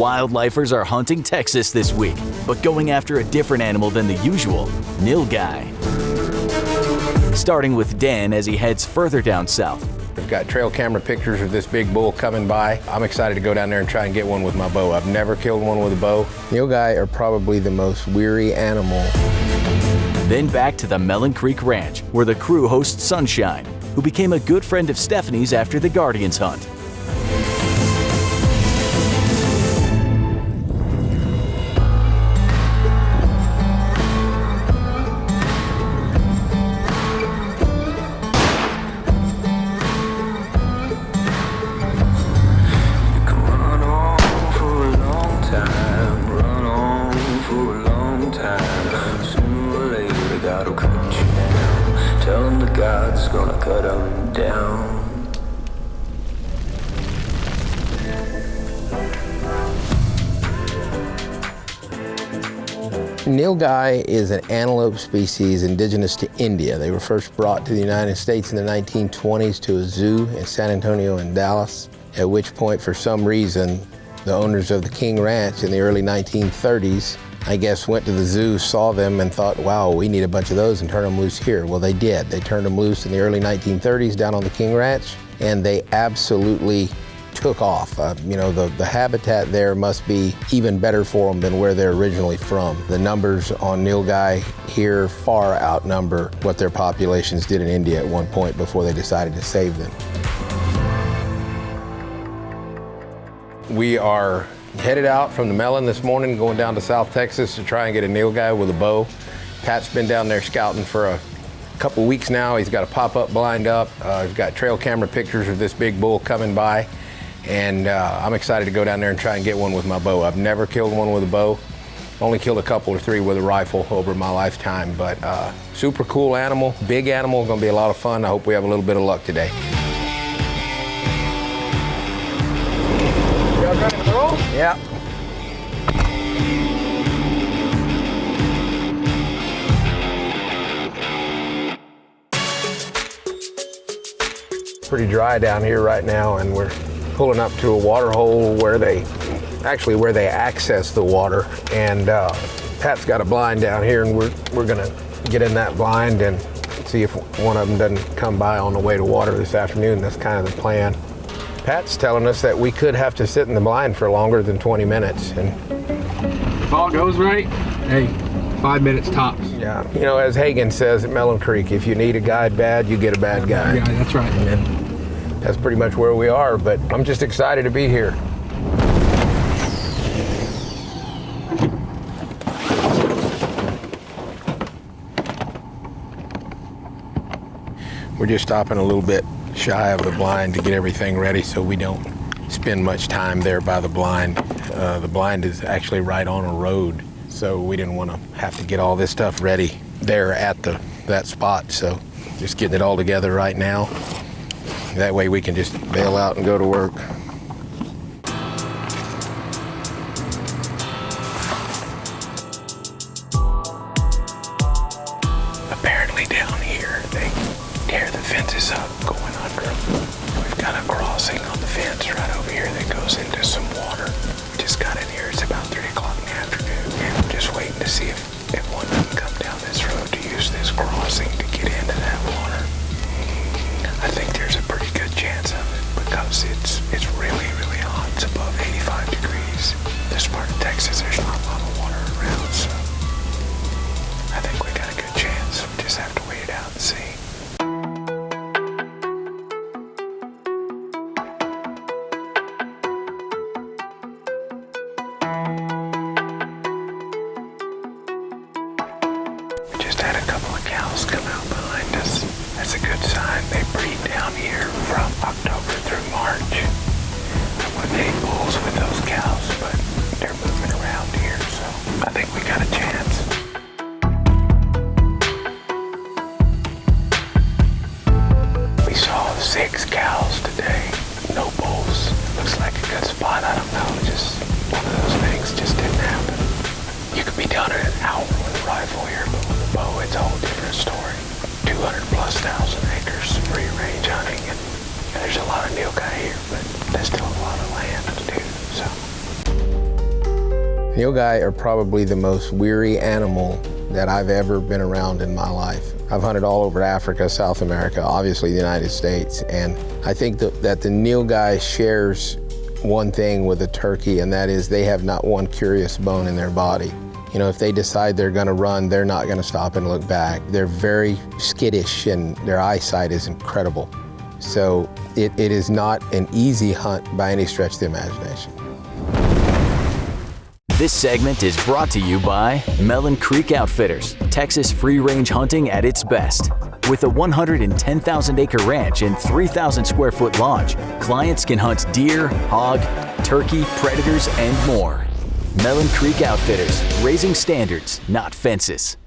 wildlifers are hunting Texas this week, but going after a different animal than the usual, Nilgai. Starting with Dan as he heads further down south. We've got trail camera pictures of this big bull coming by. I'm excited to go down there and try and get one with my bow. I've never killed one with a bow. Nilgai are probably the most weary animal. Then back to the Melon Creek Ranch, where the crew hosts Sunshine, who became a good friend of Stephanie's after the Guardians hunt. God's gonna cut them down. Nilgai is an antelope species indigenous to India. They were first brought to the United States in the 1920s to a zoo in San Antonio and Dallas, at which point, for some reason, the owners of the King Ranch in the early 1930s, I guess, went to the zoo, saw them, and thought, wow, we need a bunch of those and turn them loose here. Well, they did. They turned them loose in the early 1930s down on the King Ranch, and they absolutely took off. You know, the habitat there must be even better for them than where they're originally from. The numbers on Nilgai here far outnumber what their populations did in India at one point before they decided to save them. We are headed out from the Melon this morning, going down to South Texas to try and get a Nilgai with a bow. Pat's been down there scouting for a couple weeks now. He's got a pop-up blind up. He's got trail camera pictures of this big bull coming by. And I'm excited to go down there and try and get one with my bow. I've never killed one with a bow. Only killed a couple or three with a rifle over my lifetime, but super cool animal, big animal, gonna be a lot of fun. I hope we have a little bit of luck today. You guys ready to roll? Yeah. Pretty dry down here right now, and we're pulling up to a water hole where they access the water. And Pat's got a blind down here, and we're gonna get in that blind and see if one of them doesn't come by on the way to water this afternoon. That's kind of the plan. Pat's telling us that we could have to sit in the blind for longer than 20 minutes. And if all goes right, hey, 5 minutes tops. Yeah, you know, as Hagen says at Melon Creek, if you need a guide bad, you get a bad guy. Yeah, that's right. And that's pretty much where we are, but I'm just excited to be here. We're just stopping a little bit shy of the blind to get everything ready so we don't spend much time there by the blind. The blind is actually right on a road, so we didn't want to have to get all this stuff ready there at that spot. So just getting it all together right now. That way we can just bail out and go to work. Apparently down here they tear the fences up going under them. We've got a crossing on the fence right over here that goes into some water. Just got in here, it's about 3 o'clock in the afternoon. And I'm just waiting to see if one doesn't come down this road to use this crossing to get into that water. I think there's a pretty good chance of it because it's really, really hot. It's above 85 degrees. This part of Texas, there's not a lot of water around, so I think we got a good chance. We just have to wait it out and see. We just had a couple of cows come out behind us. That's a good sign. They breed down here from October through March. I wouldn't hate bulls with those cows, but they're moving around here, so I think we got a chance. We saw 6 cows today, no bulls. Looks like a good spot. I don't know, just one of those things just didn't happen. You could be done in an hour with a rifle here, but with a bow, it's a whole different story. 200,000+ acres, free range hunting, and there's a lot of Nilgai here, but there's still a lot of land to do, so. Nilgai are probably the most weary animal that I've ever been around in my life. I've hunted all over Africa, South America, obviously the United States, and I think that the Nilgai shares one thing with a turkey, and that is they have not one curious bone in their body. You know, if they decide they're gonna run, they're not gonna stop and look back. They're very skittish and their eyesight is incredible. So it is not an easy hunt by any stretch of the imagination. This segment is brought to you by Melon Creek Outfitters, Texas free-range hunting at its best. With a 110,000-acre ranch and 3,000 square foot lodge, clients can hunt deer, hog, turkey, predators, and more. Melon Creek Outfitters, raising standards, not fences.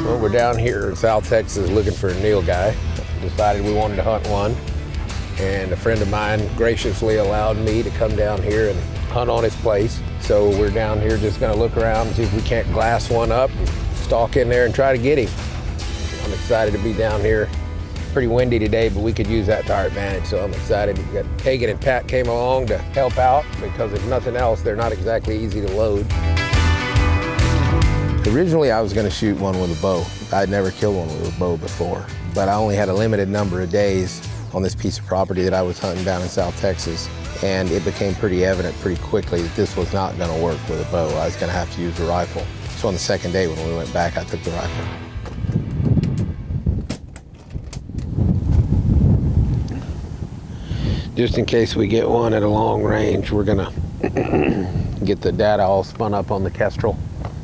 Well, we're down here in South Texas looking for a Nilgai. Decided we wanted to hunt one, and a friend of mine graciously allowed me to come down here and hunt on his place. So we're down here just gonna look around and see if we can't glass one up, and stalk in there and try to get him. I'm excited to be down here. Pretty windy today, but we could use that to our advantage, so I'm excited. We got Hagen and Pat came along to help out because if nothing else, they're not exactly easy to load. Originally, I was gonna shoot one with a bow. I'd never killed one with a bow before, but I only had a limited number of days on this piece of property that I was hunting down in South Texas, and it became pretty evident pretty quickly that this was not gonna work with a bow. I was gonna have to use a rifle. So on the second day when we went back, I took the rifle. Just in case we get one at a long range, we're gonna get the data all spun up on the Kestrel.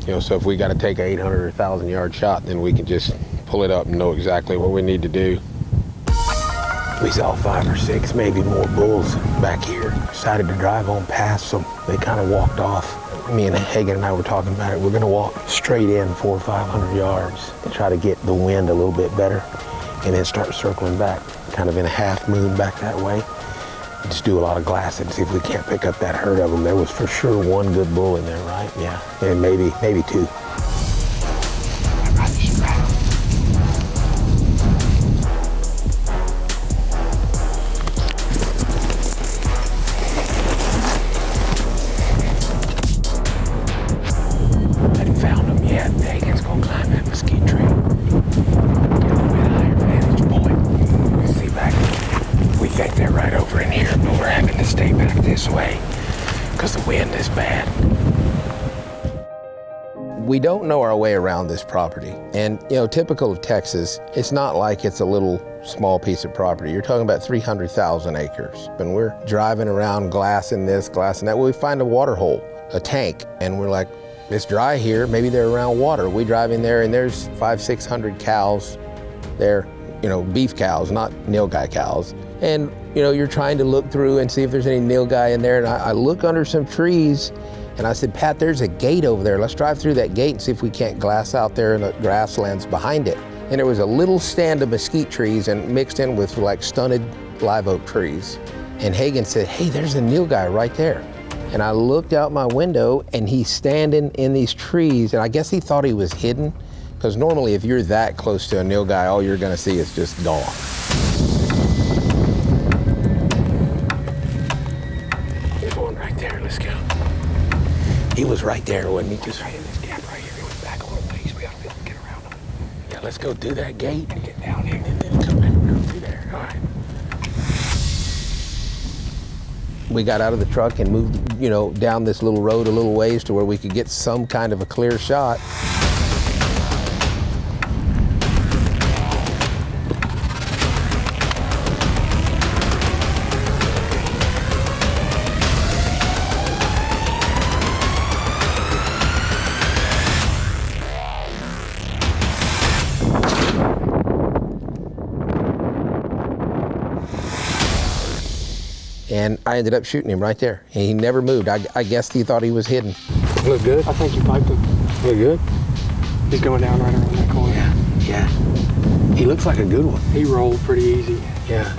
You know, so if we gotta take an 800 or 1,000 yard shot, then we can just pull it up and know exactly what we need to do. We saw 5 or 6, maybe more bulls back here. Decided to drive on past them. They kind of walked off. Me and Hagen and I were talking about it. We're gonna walk straight in 400 or 500 yards and try to get the wind a little bit better and then start circling back, kind of in a half moon back that way. Just do a lot of glassing, see if we can't pick up that herd of them. There was for sure one good bull in there, right? Yeah, and maybe two. I haven't found them yet. Hagen's gonna climb that mesquite tree. Get a little bit higher vantage point. Let's see back. We think they're right over in here, but we're having to stay back this way because the wind is bad. We don't know our way around this property. And, you know, typical of Texas, it's not like it's a little small piece of property. You're talking about 300,000 acres. And we're driving around glassing this, glassing that. Well, we find a water hole, a tank, and we're like, it's dry here, maybe they're around water. We drive in there and there's 500, 600 cows there, you know, beef cows, not Nilgai cows. And, you know, you're trying to look through and see if there's any Nilgai in there. And I look under some trees and I said, Pat, there's a gate over there. Let's drive through that gate and see if we can't glass out there in the grasslands behind it. And there was a little stand of mesquite trees and mixed in with like stunted live oak trees. And Hagen said, hey, there's a Nilgai right there. And I looked out my window and he's standing in these trees. And I guess he thought he was hidden, because normally if you're that close to a Nilgai, all you're gonna see is just dawn. He was right there, wasn't he? Just right in this gap right here. He went back on the place. We gotta be able to get around him. Yeah, let's go through that gate and get down in and then come back around through there. All right. We got out of the truck and moved, you know, down this little road a little ways to where we could get some kind of a clear shot. And I ended up shooting him right there. He never moved. I guess he thought he was hidden. Look good? I think you piped him. Look good? He's going down right around that corner. Yeah. He looks like a good one. He rolled pretty easy. Yeah.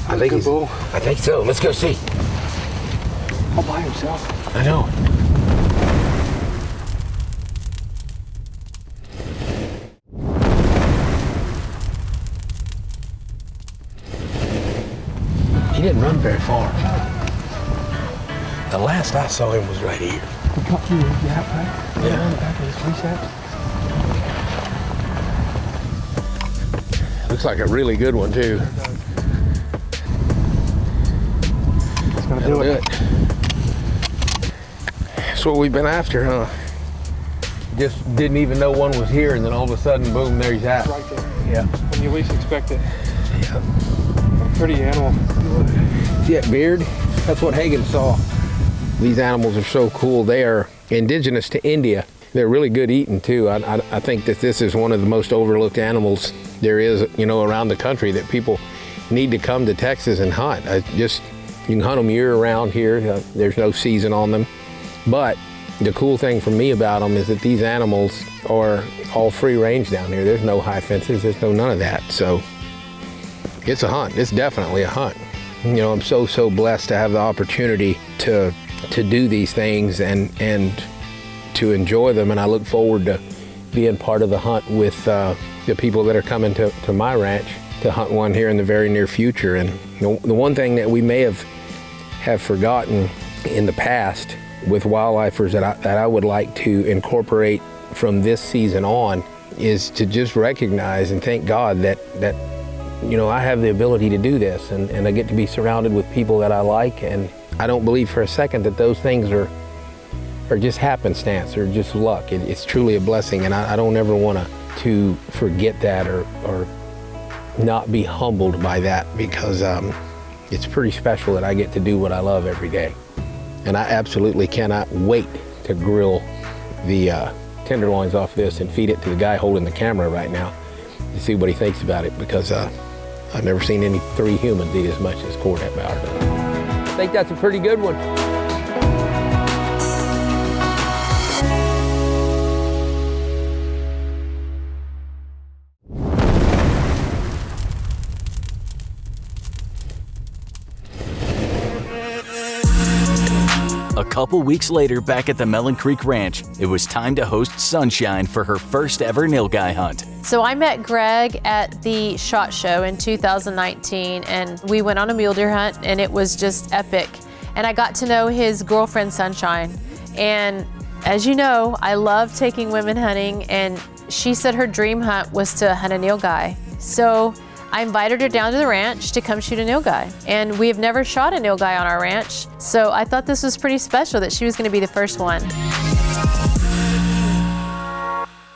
I think he's a bull. I think so. Let's go see. All by himself. I know. He didn't run very far. The last I saw him was right here. We cut through the gap, right? Yeah. On the back of this tree set. Looks like a really good one too. It's gonna That'll do it. That's what we've been after, huh? Just didn't even know one was here, and then all of a sudden, boom, there he's at. Right there. Yeah. When you least expect it. Yeah. What a pretty animal. See that beard? That's what Hagen saw. These animals are so cool. They are indigenous to India. They're really good eating too. I think that this is one of the most overlooked animals there is, around the country, that people need to come to Texas and hunt. You can hunt them year round here. There's no season on them. But the cool thing for me about them is that these animals are all free range down here. There's no high fences, there's none of that. So it's a hunt, it's definitely a hunt. I'm so blessed to have the opportunity to do these things and to enjoy them. And I look forward to being part of the hunt with the people that are coming to my ranch to hunt one here in the very near future. And the one thing that we may have forgotten in the past with wildlifers that I would like to incorporate from this season on is to just recognize and thank God that I have the ability to do this, and I get to be surrounded with people that I like. And I don't believe for a second that those things are just happenstance or just luck. It's truly a blessing, and I don't ever want to forget that or not be humbled by that, because it's pretty special that I get to do what I love every day. And I absolutely cannot wait to grill the tenderloins off this and feed it to the guy holding the camera right now to see what he thinks about it, because I've never seen any three humans eat as much as Cornet Bauer does. I think that's a pretty good one. A couple weeks later, back at the Melon Creek Ranch, it was time to host Sunshine for her first ever Nilgai hunt. So I met Gregg at the SHOT Show in 2019, and we went on a mule deer hunt, and it was just epic. And I got to know his girlfriend, Sunshine. And as you know, I love taking women hunting, and she said her dream hunt was to hunt a Nilgai. So I invited her down to the ranch to come shoot a Nilgai. And we have never shot a Nilgai on our ranch, so I thought this was pretty special that she was gonna be the first one.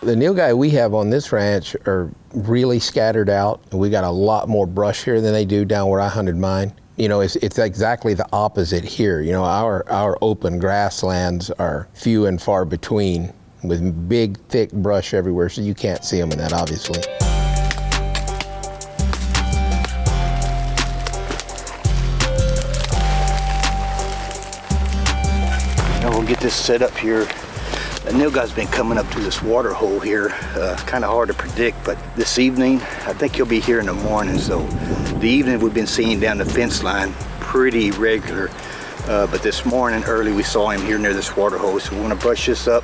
The Nilgai we have on this ranch are really scattered out. We got a lot more brush here than they do down where I hunted mine. It's exactly the opposite here. Our open grasslands are few and far between, with big, thick brush everywhere, so you can't see them in that, obviously. We'll get this set up here. The Nilgai's been coming up to this water hole here. Kind of hard to predict, but this evening, I think he'll be here in the morning. So the evening we've been seeing down the fence line pretty regular. But this morning early we saw him here near this water hole. So we want to brush this up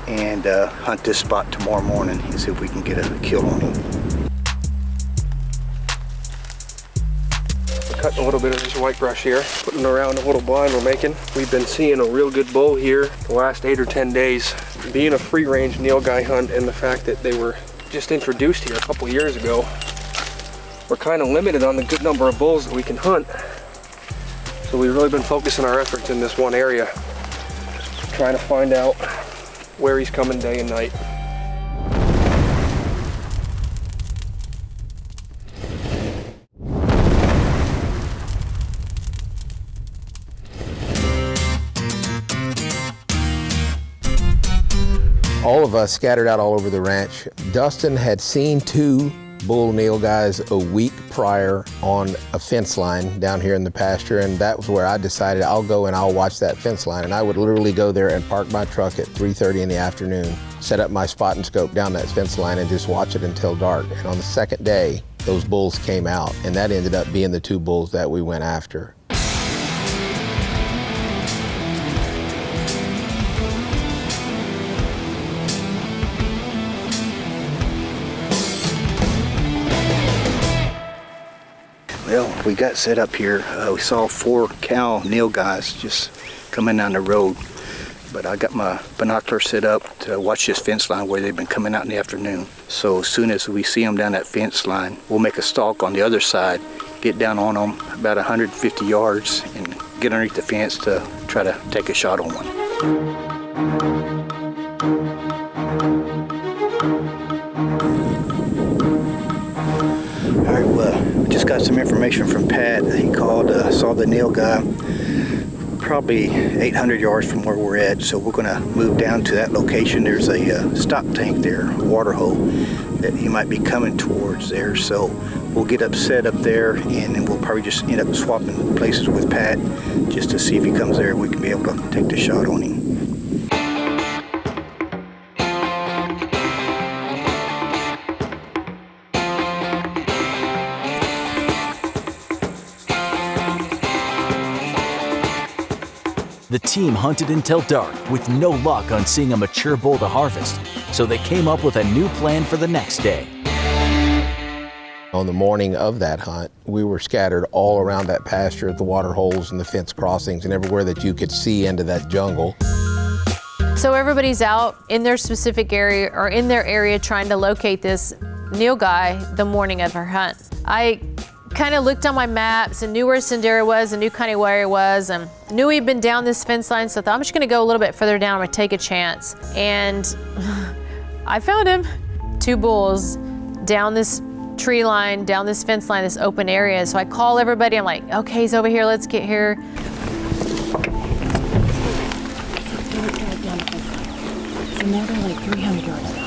and hunt this spot tomorrow morning and see if we can get a kill on him. Cutting a little bit of this white brush here, putting around a little blind we're making. We've been seeing a real good bull here the last 8 or 10 days. Being a free range Nilgai hunt and the fact that they were just introduced here a couple years ago, we're kind of limited on the good number of bulls that we can hunt. So we've really been focusing our efforts in this one area, trying to find out where he's coming day and night. All of us scattered out all over the ranch. Dustin had seen 2 bull Nilgais a week prior on a fence line down here in the pasture, and that was where I decided I'll go and I'll watch that fence line. And I would literally go there and park my truck at 3:30 in the afternoon, set up my spot and scope down that fence line and just watch it until dark. And on the second day, those bulls came out, and that ended up being the 2 bulls that we went after. Well, we got set up here. We saw 4 cow Nilgais just coming down the road. But I got my binocular set up to watch this fence line where they've been coming out in the afternoon. So as soon as we see them down that fence line, we'll make a stalk on the other side, get down on them about 150 yards and get underneath the fence to try to take a shot on one. All right, well, we just got some information from Pat. He called, saw the Nilgai probably 800 yards from where we're at, so we're going to move down to that location. There's a stock tank there, a water hole that he might be coming towards there, so we'll get set up there, and then we'll probably just end up swapping places with Pat just to see if he comes there. We can be able to take the shot on him. The team hunted until dark with no luck on seeing a mature bull to harvest, so they came up with a new plan for the next day. On the morning of that hunt, we were scattered all around that pasture, the water holes and the fence crossings and everywhere that you could see into that jungle. So everybody's out in their specific area or in their area trying to locate this Nilgai the morning of our hunt. I kind of looked on my maps and knew where Sendera was and knew kind of where he was and knew he'd been down this fence line, so I thought I'm just gonna go a little bit further down. I'm gonna take a chance. And I found him. 2 bulls down this tree line, down this fence line, this open area. So I call everybody, I'm like, okay, he's over here, let's get here. So now they're like 300 yards now.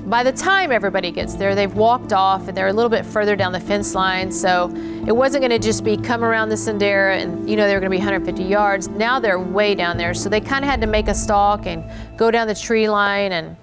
By the time everybody gets there, they've walked off and they're a little bit further down the fence line, so it wasn't gonna just be come around the Sendera and they were gonna be 150 yards. Now they're way down there, so they kind of had to make a stalk and go down the tree line and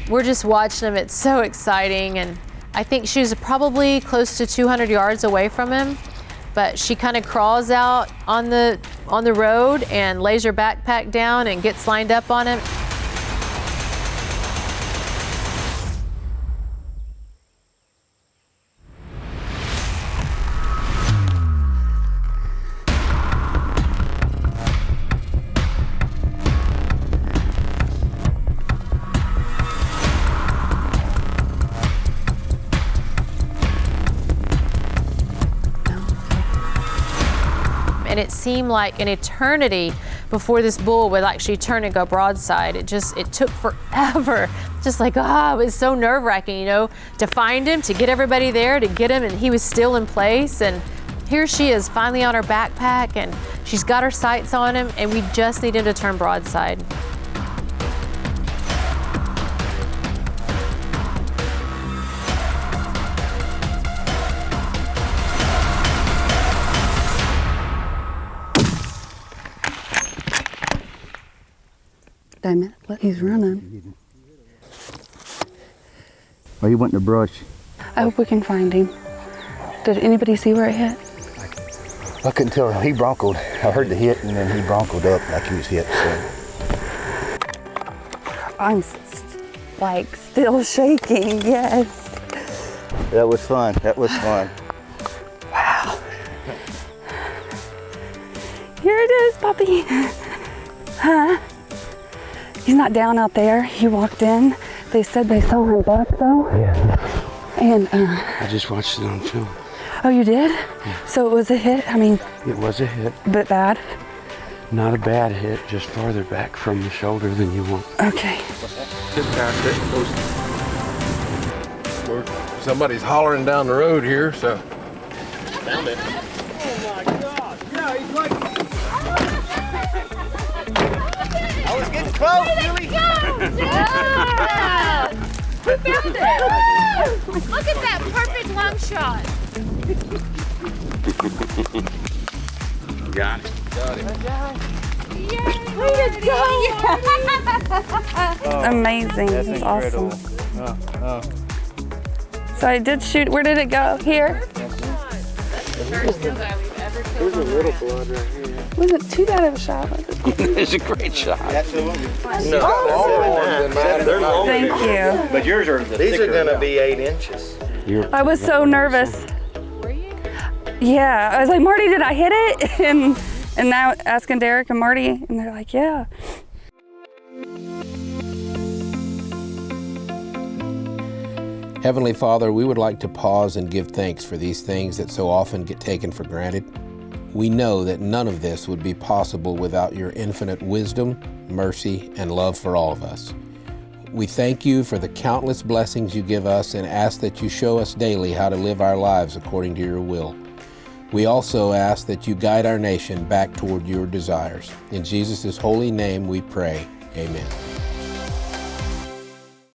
we're just watching him. It's so exciting, and I think she was probably close to 200 yards away from him, but she kind of crawls out on the road and lays her backpack down and gets lined up on him. And it seemed like an eternity before this bull would actually turn and go broadside. It took forever. Just like, it was so nerve-wracking, to find him, to get everybody there, to get him, and he was still in place. And here she is, finally on her backpack, and she's got her sights on him, and we just need him to turn broadside. Damn it, look, he's running. Oh, he went in the brush. I hope we can find him. Did anybody see where it hit? I couldn't tell. He broncoed. I heard the hit, and then he broncoed up like he was hit. So. I'm still shaking, yes. That was fun. That was fun. Wow. Here it is, puppy. Huh? He's not down out there. He walked in. They said they saw him buck though. Yeah. And I just watched it on film. Oh, you did? Yeah. So it was a hit? I mean, It was a hit. Bit bad? Not a bad hit, just farther back from the shoulder than you want. Okay. Get past it. Somebody's hollering down the road here, so. Found it. Oh my God! Yeah, he's like. I was getting close, Julie. Yeah! We found it! Look at that perfect long shot. Got it. Yay! Way to go! Amazing. That's It's incredible. awesome. So I did shoot. Where did it go? Here? First nilgai we've ever killed. There's a little blood right here. Wasn't too bad of a shot, was it? It's a great shot. Absolutely. Thank you. But yours are These are gonna be 8 inches. I was so nervous. Were you? Yeah, I was like, Marty, did I hit it? And now asking Derek and Marty, and they're like, yeah. Heavenly Father, we would like to pause and give thanks for these things that so often get taken for granted. We know that none of this would be possible without your infinite wisdom, mercy, and love for all of us. We thank you for the countless blessings you give us and ask that you show us daily how to live our lives according to your will. We also ask that you guide our nation back toward your desires. In Jesus' holy name we pray, amen.